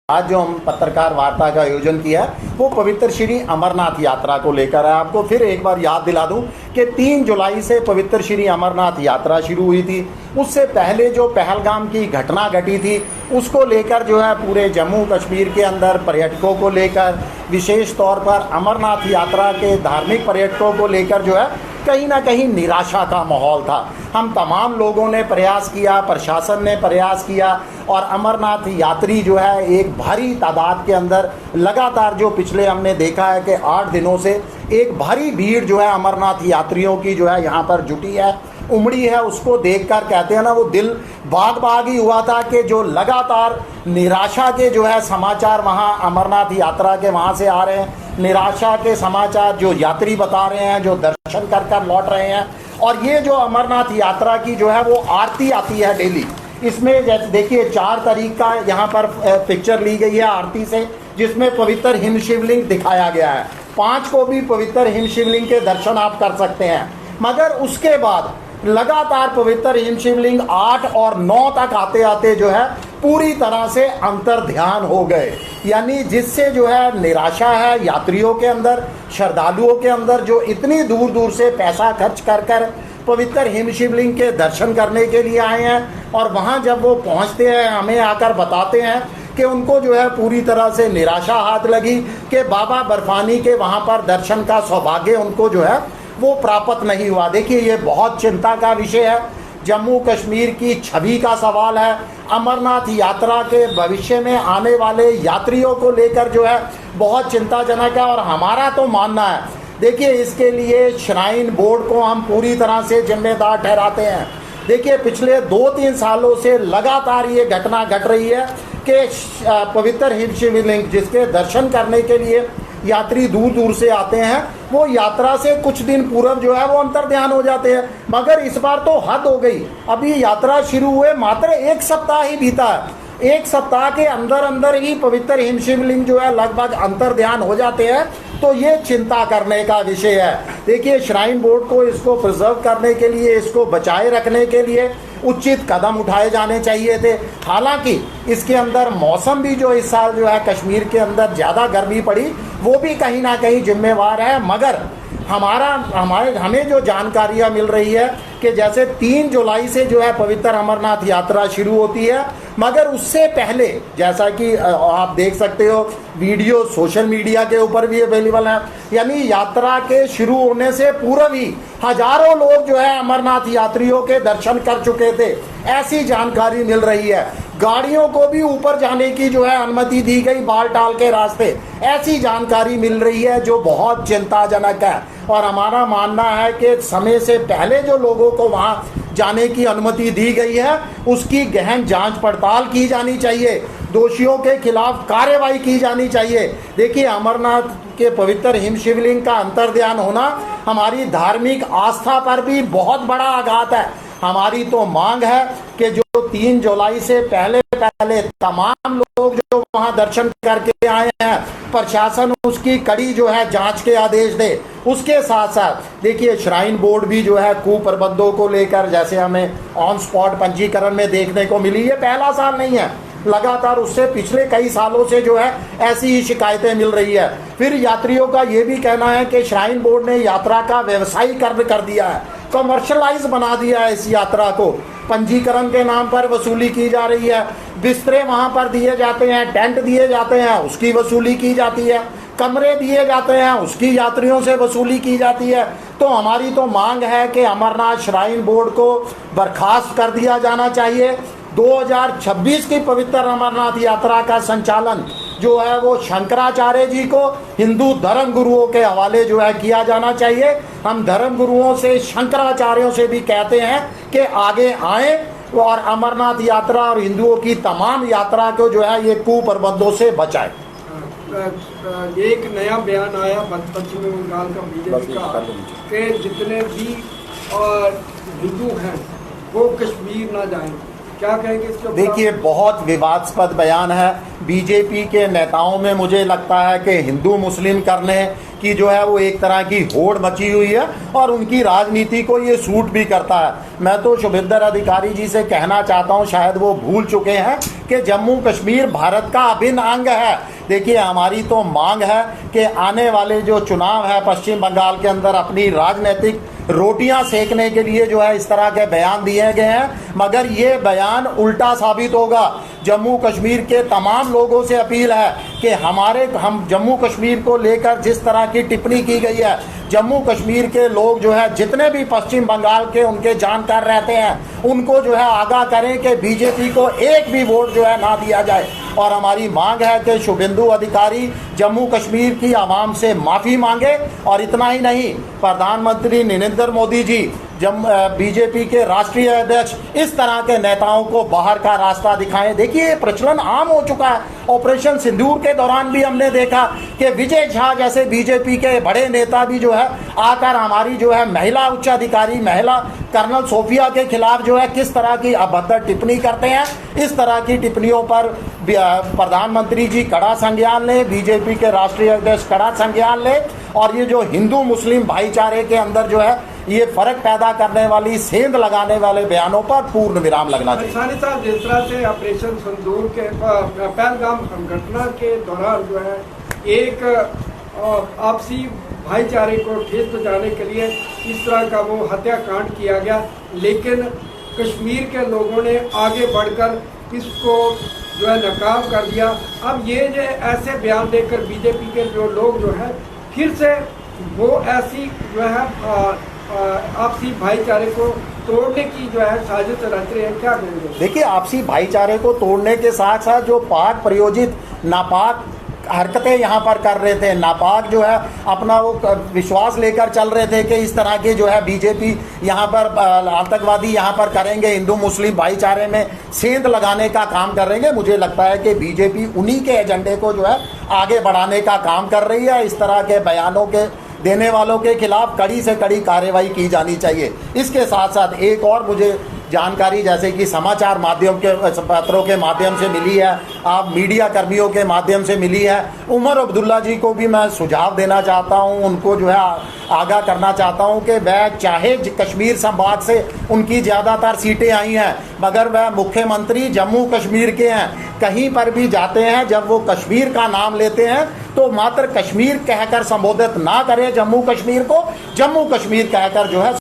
आज जो हम पत्रकार वार्ता का आयोजन किया है वो पवित्र श्री अमरनाथ यात्रा को लेकर है। आपको फिर एक बार याद दिला दूं कि 3 जुलाई से पवित्र श्री अमरनाथ यात्रा शुरू हुई थी। उससे पहले जो पहलगाम की घटना घटी थी उसको लेकर जो है पूरे जम्मू कश्मीर के अंदर पर्यटकों को लेकर, विशेष तौर पर अमरनाथ यात्रा के धार्मिक पर्यटकों को लेकर जो है कहीं ना कहीं निराशा का माहौल था। हम तमाम लोगों ने प्रयास किया, प्रशासन ने प्रयास किया और अमरनाथ यात्री जो है एक भारी तादाद के अंदर लगातार जो पिछले हमने देखा है कि 8 दिनों से एक भारी भीड़ जो है अमरनाथ यात्रियों की जो है यहाँ पर जुटी है, उमड़ी है। उसको देखकर कहते हैं ना, वो दिल बाग बाग ही हुआ था कि जो लगातार निराशा के जो है समाचार वहाँ अमरनाथ यात्रा के वहाँ से आ रहे हैं, निराशा के समाचार जो यात्री बता रहे हैं, जो दर्शन कर कर लौट रहे हैं। और ये जो अमरनाथ यात्रा की जो है वो आरती आती है डेली। इसमें देखिए 4 तारीख का यहाँ पर पिक्चर ली गई है आरती से, जिसमें पवित्र हिम शिवलिंग दिखाया गया है। 5 को भी पवित्र हिम शिवलिंग के दर्शन आप कर सकते हैं, मगर उसके बाद लगातार पवित्र हिम शिवलिंग 8 और 9 तक आते आते जो है पूरी तरह से अंतर ध्यान हो गए। यानी जिससे जो है निराशा है यात्रियों के अंदर, श्रद्धालुओं के अंदर, जो इतनी दूर दूर से पैसा खर्च कर कर पवित्र हिम शिवलिंग के दर्शन करने के लिए आए हैं, और वहाँ जब वो पहुँचते हैं हमें आकर बताते हैं कि उनको जो है पूरी तरह से निराशा हाथ लगी कि बाबा बर्फानी के वहाँ पर दर्शन का सौभाग्य उनको जो है वो प्राप्त नहीं हुआ। देखिए ये बहुत चिंता का विषय है, जम्मू कश्मीर की छवि का सवाल है। अमरनाथ यात्रा के भविष्य में आने वाले यात्रियों को लेकर जो है बहुत चिंताजनक है। और हमारा तो मानना है, देखिए इसके लिए श्राइन बोर्ड को हम पूरी तरह से जिम्मेदार ठहराते हैं। देखिए पिछले 2-3 सालों से लगातार ये घटना घट रही है कि पवित्र हिम शिवलिंग जिसके दर्शन करने के लिए यात्री दूर दूर से आते हैं, वो यात्रा से कुछ दिन पूर्व जो है वो अंतर ध्यान हो जाते हैं। मगर इस बार तो हद हो गई। अभी यात्रा शुरू हुए मात्र 1 सप्ताह ही बीता है, 1 सप्ताह के अंदर अंदर ही पवित्र हिम शिवलिंग जो है लगभग अंतर ध्यान हो जाते हैं। तो ये चिंता करने का विषय है। देखिए श्राइन बोर्ड को इसको प्रिजर्व करने के लिए, इसको बचाए रखने के लिए उचित कदम उठाए जाने चाहिए थे। हालांकि इसके अंदर मौसम भी जो इस साल जो है कश्मीर के अंदर ज़्यादा गर्मी पड़ी वो भी कहीं ना कहीं जिम्मेवार है। मगर हमें जो जानकारियां मिल रही है कि जैसे 3 जुलाई से जो है पवित्र अमरनाथ यात्रा शुरू होती है, मगर उससे पहले जैसा कि आप देख सकते हो वीडियो सोशल मीडिया के ऊपर भी अवेलेबल है, यानी यात्रा के शुरू होने से पूर्व ही हजारों लोग जो है अमरनाथ यात्रियों के दर्शन कर चुके थे, ऐसी जानकारी मिल रही है। गाड़ियों को भी ऊपर जाने की जो है अनुमति दी गई बाल टाल के रास्ते, ऐसी जानकारी मिल रही है जो बहुत चिंताजनक है। और हमारा मानना है कि समय से पहले जो लोगों को वहाँ जाने की अनुमति दी गई है उसकी गहन जांच पड़ताल की जानी चाहिए, दोषियों के खिलाफ कार्रवाई की जानी चाहिए। देखिए अमरनाथ के पवित्र हिम शिवलिंग का अंतर्ध्यान होना हमारी धार्मिक आस्था पर भी बहुत बड़ा आघात है। हमारी तो मांग है कि जो 3 जुलाई से पहले तमाम लोग जो वहां दर्शन करके आए हैं, प्रशासन उसकी कड़ी जो है जांच के आदेश दे। उसके साथ साथ देखिए श्राइन बोर्ड भी जो है कुप्रबंधों को लेकर, जैसे हमें ऑन स्पॉट पंजीकरण में देखने को मिली, ये पहला साल नहीं है, लगातार उससे पिछले कई सालों से जो है ऐसी ही शिकायतें मिल रही है। फिर यात्रियों का ये भी कहना है कि श्राइन बोर्ड ने यात्रा का व्यवसायीकरण कर दिया है, कमर्शलाइज बना दिया है इस यात्रा को। पंजीकरण के नाम पर वसूली की जा रही है, बिस्तरे वहां पर दिए जाते हैं, टेंट दिए जाते हैं, उसकी वसूली की जाती है, कमरे दिए जाते हैं, उसकी यात्रियों से वसूली की जाती है। तो हमारी तो मांग है कि अमरनाथ श्राइन बोर्ड को बर्खास्त कर दिया जाना चाहिए। 2026 की पवित्र अमरनाथ यात्रा का संचालन जो है वो शंकराचार्य जी को, हिंदू धर्म गुरुओं के हवाले जो है किया जाना चाहिए। हम धर्म गुरुओं से, शंकराचार्यों से भी कहते हैं कि आगे आए और अमरनाथ यात्रा और हिंदुओं की तमाम यात्रा को जो है ये कुप्रबंधों से बचाए। एक नया बयान आया पश्चिम बंगाल का बीजेपी का कि जितने भी हिंदू हैं वो कश्मीर ना जाएं। क्या कहेंगे इसके? देखिए बहुत विवादास्पद बयान है। बीजेपी के नेताओं में मुझे लगता है कि हिंदू मुस्लिम करने कि जो है वो एक तरह की होड़ मची हुई है और उनकी राजनीति को ये सूट भी करता है। मैं तो शुभेंद्र अधिकारी जी से कहना चाहता हूँ, शायद वो भूल चुके हैं कि जम्मू कश्मीर भारत का अभिन्न अंग है। देखिए, हमारी तो मांग है कि आने वाले जो चुनाव है पश्चिम बंगाल के अंदर अपनी राजनीतिक रोटियां सेकने के लिए जो है इस तरह के बयान दिए गए हैं, मगर ये बयान उल्टा साबित होगा। जम्मू कश्मीर के तमाम लोगों से अपील है कि हम जम्मू कश्मीर को लेकर जिस तरह की टिप्पणी की गई है, जम्मू कश्मीर के लोग जो है जितने भी पश्चिम बंगाल के उनके जानकार रहते हैं उनको जो है आगाह करें कि बीजेपी को एक भी वोट जो है ना दिया जाए। और हमारी मांग है कि शुभेंदु अधिकारी जम्मू कश्मीर की आवाम से माफ़ी मांगे। और इतना ही नहीं, प्रधानमंत्री नरेंद्र मोदी जी बीजेपी के राष्ट्रीय अध्यक्ष इस तरह के नेताओं को बाहर का रास्ता दिखाएं। देखिए, ये प्रचलन आम हो चुका है। ऑपरेशन सिंदूर के दौरान भी हमने देखा कि विजय झा जैसे बीजेपी के बड़े नेता भी जो है आकर हमारी जो है महिला उच्चाधिकारी, महिला कर्नल सोफिया के खिलाफ जो है किस तरह की अभद्र टिप्पणी करते हैं। इस तरह की टिप्पणियों पर प्रधानमंत्री जी कड़ा संज्ञान लें, बीजेपी के राष्ट्रीय अध्यक्ष कड़ा संज्ञान लें और ये जो हिंदू मुस्लिम भाईचारे के अंदर जो है ये फर्क पैदा करने वाली, सेंध लगाने वाले बयानों पर पूर्ण विराम लगना चाहिए। सानी साहब, जिस तरह से ऑपरेशन सिंदूर के पहलगाम घटना के दौरान जो है एक आपसी भाईचारे को ठेस पहुंचाने के लिए इस तरह का वो हत्याकांड किया गया, लेकिन कश्मीर के लोगों ने आगे बढ़कर इसको जो है नाकाम कर दिया। अब ये जो ऐसे बयान देकर बीजेपी के जो लोग जो है फिर से वो ऐसी जो है आपसी भाईचारे को तोड़ने की जो है साजिश रच रहे हैं, क्या करेंगे? देखिए, आपसी भाईचारे को तोड़ने के साथ साथ जो पाक प्रायोजित नापाक हरकतें यहाँ पर कर रहे थे, नापाक जो है अपना वो विश्वास लेकर चल रहे थे कि इस तरह के जो है बीजेपी यहाँ पर आतंकवादी यहाँ पर करेंगे, हिंदू मुस्लिम भाईचारे में सेंध लगाने का काम करेंगे। मुझे लगता है कि बीजेपी उन्हीं के एजेंडे को जो है आगे बढ़ाने का काम कर रही है। इस तरह के बयानों के देने वालों के खिलाफ कड़ी से कड़ी कार्रवाई की जानी चाहिए। इसके साथ साथ एक और मुझे जानकारी जैसे कि समाचार माध्यम के पत्रों के माध्यम से मिली है, आप मीडिया कर्मियों के माध्यम से मिली है, उमर अब्दुल्ला जी को भी मैं सुझाव देना चाहता हूं, उनको जो है आगाह करना चाहता हूं कि वह चाहे कश्मीर संभाग से उनकी ज़्यादातर सीटें आई हैं, मगर वह मुख्यमंत्री जम्मू कश्मीर के हैं। कहीं पर भी जाते हैं, जब वो कश्मीर का नाम लेते हैं तो मात्र कश्मीर कहकर संबोधित ना करें जम्मू कश्मीर को, जम्मू कश्मीर कहकर जो है